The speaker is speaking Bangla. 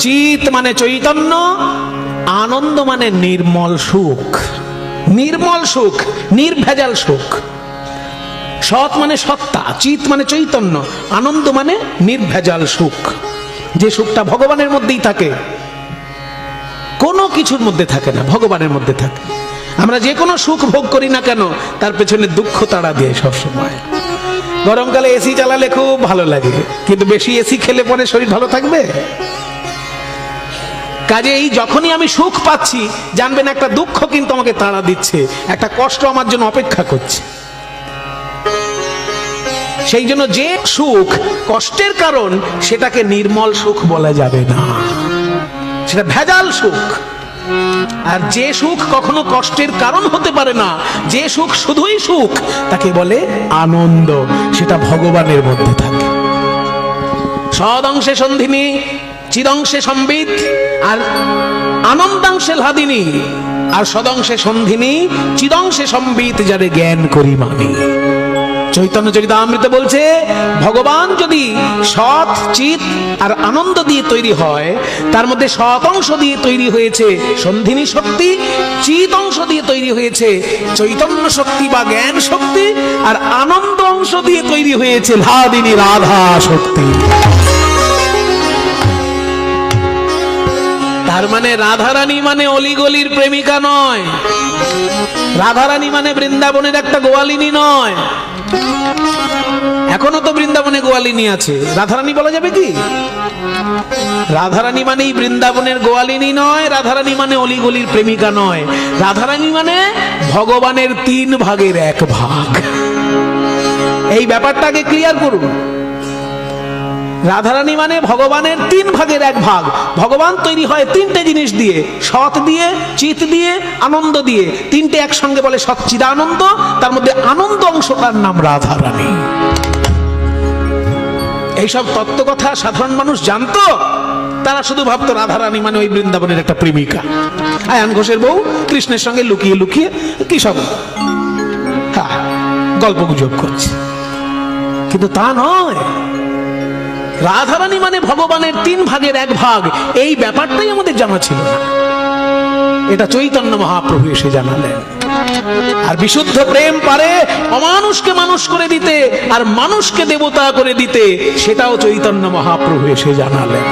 চিত মানে চৈতন্য, আনন্দ মানে নির্মল সুখ। নির্মল সুখ, নির্ভেজাল সুখ। সৎ মানে সত্তা, চিত মানে চৈতন্য, আনন্দ মানে নির্ভেজাল সুখ। যে সুখটা ভগবানের মধ্যেই থাকে, কোনো কিছুর মধ্যে থাকে না, ভগবানের মধ্যে থাকে। আমরা যে কোনো সুখ ভোগ করি না কেন, তার পেছনে দুঃখ তাড়া দিয়ে সবসময়। গরমকালে এসি চালালে খুব ভালো লাগে, কিন্তু বেশি এসি খেলে পরে শরীর ভালো থাকবে? কাজেই যখনই আমি সুখ পাচ্ছি, জানবেন একটা দুঃখ কিন্তু আমাকে তাড়া দিচ্ছে, একটা কষ্ট আমার জন্য অপেক্ষা করছে। সেই জন্য যে সুখ কষ্টের কারণ, সেটাকে নির্মল সুখ বলা যাবে না, সেটা ভেজাল সুখ। আর যে সুখ কখনো কষ্টের কারণ হতে পারে না, যে সুখ শুধুই সুখ, তাকে বলে আনন্দ, সেটা ভগবানের মধ্যে থাকে। সদংশে সন্ধিনী, চিদংশে সম্বিত, আর আনন্দাংশে লাদিনী, আর সদংশে সন্ধিনী, চিদংশে সম্বিত, যারে জ্ঞান করি মানি। চৈতন্য চরিতামৃতে বলছে, ভগবান যদি সৎ, চিত আর আনন্দ দিয়ে তৈরি হয়, তার মধ্যে সৎ অংশ দিয়ে তৈরি হয়েছে সন্ধিনী শক্তি, চিত অংশ দিয়ে তৈরি হয়েছে চৈতন্য শক্তি বা জ্ঞান শক্তি, আর আনন্দ অংশ দিয়ে তৈরি হয়েছে লাদিনী রাধা শক্তি। তার মানে রাধারানী মানে অলিগলির প্রেমিকা নয়, রাধারানী মানে বৃন্দাবনের একটা গোয়ালিনী নয়। এখনো তো বৃন্দাবনে গোয়ালিনী আছে, রাধারানী বলা যাবে কি? রাধারানী মানেই বৃন্দাবনের গোয়ালিনী নয়, রাধারানী মানে অলিগলির প্রেমিকা নয়। রাধারানী মানে ভগবানের 3 ভাগের 1 ভাগ। এই ব্যাপারটাকে ক্লিয়ার করুন। রাধারানী মানে ভগবানের 3 ভাগের 1 ভাগ। ভগবান তৈরি হয় 3টে জিনিস দিয়ে, সৎ দিয়ে, চিত দিয়ে, আনন্দ দিয়ে। 3টে একসঙ্গে বলে সচ্চিদানন্দ। তার মধ্যে আনন্দ অংশটার নাম রাধারানী। এইসব তত্ত্ব কথা সাধারণ মানুষ জানতো? তারা শুধু ভাবতো রাধারানী মানে ওই বৃন্দাবনের একটা প্রেমিকা, আয়ান ঘোষের বউ, কৃষ্ণের সঙ্গে লুকিয়ে লুকিয়ে কি সব গল্প গুজব করছে। কিন্তু তা নয়। রাধারানী মানে ভগবানের 3 ভাগের 1 ভাগ। এই ব্যাপারটাই আমাদের জানা ছিল না, এটা চৈতন্য মহাপ্রভু এসে জানালেন। আর বিশুদ্ধ প্রেম পারে অমানুষকে মানুষ করে দিতে, আর মানুষকে দেবতা করে দিতে, সেটাও চৈতন্য মহাপ্রভু এসে জানালেন।